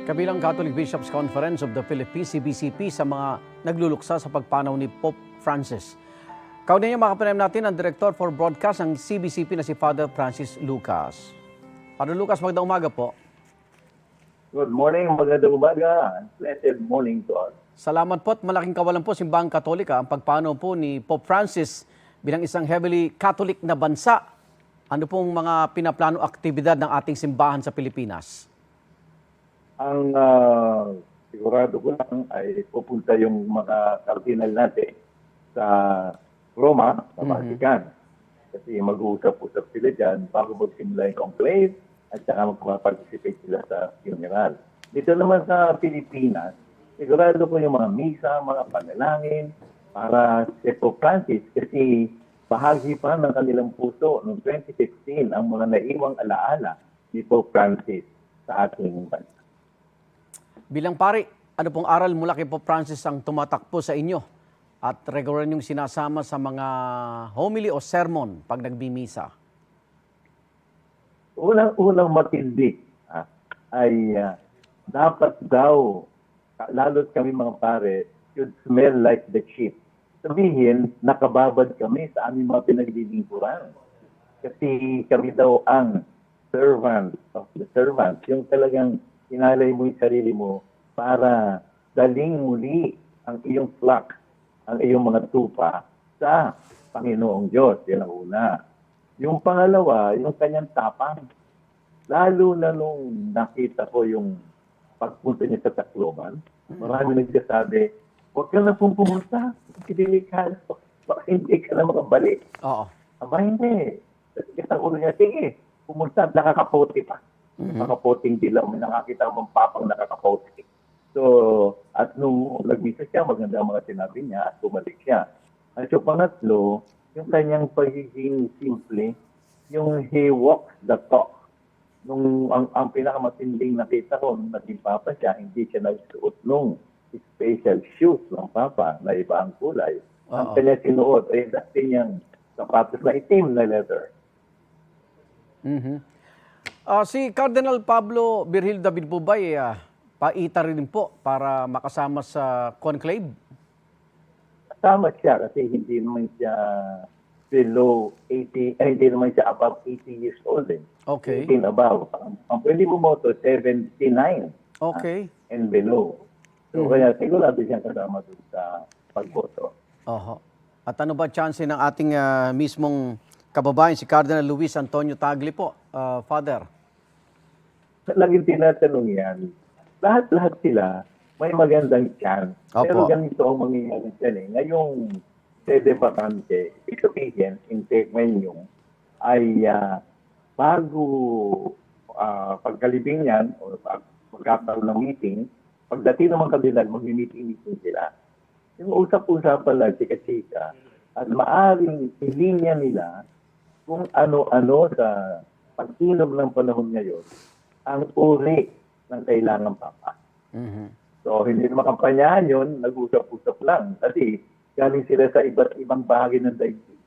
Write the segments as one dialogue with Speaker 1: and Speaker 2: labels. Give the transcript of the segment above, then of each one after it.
Speaker 1: Kabilang Catholic Bishops Conference of the Philippines, CBCP, sa mga nagluluksa sa pagpanaw ni Pope Francis. Kaunay niya makapanayam natin ang Director for Broadcast ng CBCP na si Father Francis Lucas. Father Lucas, magandang umaga po.
Speaker 2: Good morning, magandang umaga. Blessed morning to all.
Speaker 1: Salamat po at malaking kawalan po Simbahang Katolika ang pagpanaw po ni Pope Francis bilang isang heavily Catholic na bansa. Ano pong mga pinaplano aktibidad ng ating simbahan sa Pilipinas?
Speaker 2: Ang sigurado ko lang ay pupunta yung mga kardinal natin sa Roma, sa Vatican. Kasi mag-uusap-usap sila dyan bago magsimula yung conclave at saka mag-participate sila sa funeral. Dito naman sa Pilipinas, sigurado ko yung mga misa, mga panalangin para si Pope Francis kasi bahagi pa ng kanilang puso noong 2016 ang mga naiwang alaala ni Pope Francis sa ating bansa.
Speaker 1: Bilang pari, ano pong aral mula kay Pope Francis ang tumatakbo sa inyo at regular niyong sinasama sa mga homily o sermon pag nagbimisa?
Speaker 2: Unang matindi ay dapat daw, lalo't kami mga pare, should smell like the sheep. Sabihin, nakababad kami sa aming mga pinaglilingkuran. Kasi kami daw ang servant of the servants. Yung talagang inalay mo yung sarili mo para daling muli ang iyong flock, ang iyong mga tupa sa Panginoong Diyos. Yan ang una. Yung pangalawa, yung kanyang tapang. Lalo na nung nakita ko yung pagpunta niya sa Tacloban, marami nagsasabi, huwag ka na pong pumunta. Delikado. Baka hindi ka na makabalik.
Speaker 1: Oo.
Speaker 2: Aba, hindi. Kasi ang ulo niya, sige, pumunta, nakakapote pa. Nakakapoting dilaw. May nakakita mong papang nakakapote. So, at nung nagmisa siya, maganda ang mga sinabi niya at bumalik siya. At yung pangatlo, yung kanyang pagiging simple, yung he walks the talk. Nung ang pinakamatinding nakita ko, nung naging papa siya, hindi siya nagsuot nung special shoes ng papa na iba ang kulay. Ang kanya sinuot ay dati niyang sapatos na itim na leather.
Speaker 1: Si Cardinal Pablo Virgil David po ba paita rin po para makasama sa conclave?
Speaker 2: Kasama siya kasi hindi naman siya below 80, hindi naman siya above 80 years old.
Speaker 1: Okay.
Speaker 2: 18 above. Ang pwede bumoto, 79
Speaker 1: Okay.
Speaker 2: and below. So kaya sigurado siyang kasama doon sa pagboto.
Speaker 1: Oho. At ano ba chance ng ating mismong kababayan, si Cardinal Luis Antonio Tagle po, Father?
Speaker 2: Laging tinatanong yan, lahat sila may magandang chance. Pero
Speaker 1: Opo.
Speaker 2: ganito ang mangyayari dyan eh. Ngayong sede vacante, ibig sabihin, intake menu, ay bago pagkalibing yan, o pagkakaroon ng meeting, pagdating naman kardinal, mag-meeting sila. Yung usap-usapan lang, chika-chika, at maaring ilinya nila kung ano-ano sa pagkinom ng panahon ngayon ang uri ng kailangan papa. So, hindi naman kampanyahan yun, nag-usap-usap lang. Kasi galing sila sa iba't ibang bahagi ng daigdig.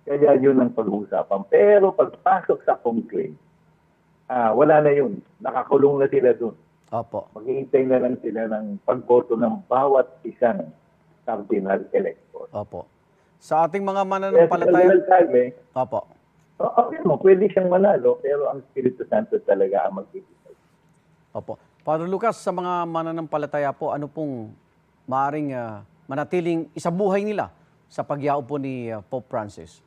Speaker 2: Kaya yun ang pag-uusapan. Pero pagpasok sa conclave, wala na yun. Nakakulong na sila dun.
Speaker 1: Opo.
Speaker 2: Maghihintay na lang sila ng pagboto ng bawat isang cardinal elector.
Speaker 1: Opo. Sa ating mga
Speaker 2: Kaya si
Speaker 1: mananampalataya...
Speaker 2: Cardinal Tagle,
Speaker 1: Opo.
Speaker 2: okay mo, pwede siyang manalo, pero ang Espiritu Santo talaga ang magbibigay.
Speaker 1: Opo. Father Lucas, sa mga mananampalataya po, ano pong maaring manatiling isabuhay nila sa pagyao po ni Pope Francis?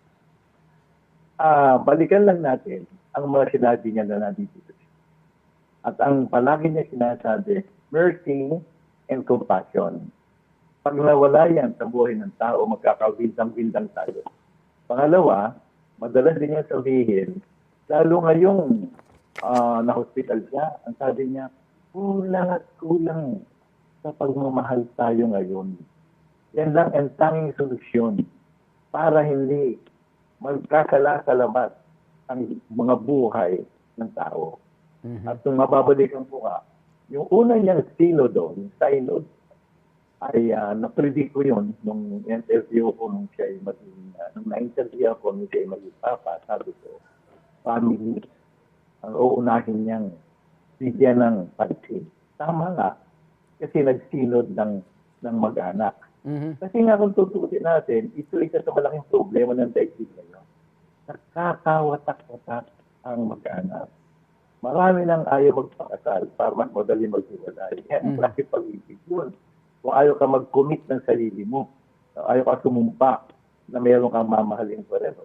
Speaker 2: Balikan lang natin ang mga sinabi niya na nandito. At ang palagi niya sinasabi, mercy and compassion. Pag nawala yan sa buhay ng tao, magkakawindang-windang tayo. Pangalawa, madalas din niya sabihin, lalo ngayong na-hospital siya, ang sabi niya, kulang at kulang sa pagmamahal tayo ngayon. Yan lang ang tanging solusyon para hindi magkakalakalabas ang mga buhay ng tao. At kung mababalikan ko nga, yung una niyang sinodo, yung synod, ay na-predict ko yun nung interview ko nung siya ay nung na-interview ako nung siya ay maging papa, sabi ko, family ang uunahin niyang bigyan ng pansin. Tama nga, kasi nagsinod ng mag-anak.
Speaker 1: Mhm.
Speaker 2: Kasi nga kung tutusin natin, ito isa sa malaking problema ng daigdig ngayon. Nakakawatak-watak ang mag-anak. Marami nang ayaw magpakasal para mas madali maghiwalay. Yan ang klase pag-ibig yun. Kung ayaw ka mag-commit ng sarili mo, ayaw ka sumumpa na mayroon kang mamahalin forever.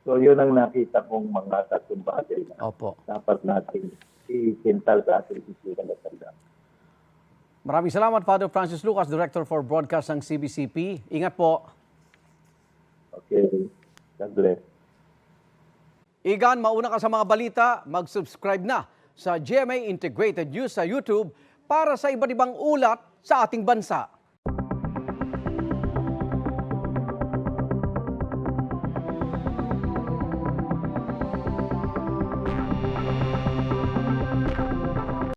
Speaker 2: So yun ang nakita kong mga tatlong bagay na
Speaker 1: Opo.
Speaker 2: dapat natin ikintal sa ating isipan at tanda.
Speaker 1: Maraming salamat, Father Francis Lucas, Director for Broadcast ng CBCP. Ingat po.
Speaker 2: Okay. God bless.
Speaker 1: Igan, mauna ka sa mga balita, mag-subscribe na sa GMA Integrated News sa YouTube para sa iba't ibang ulat sa ating bansa.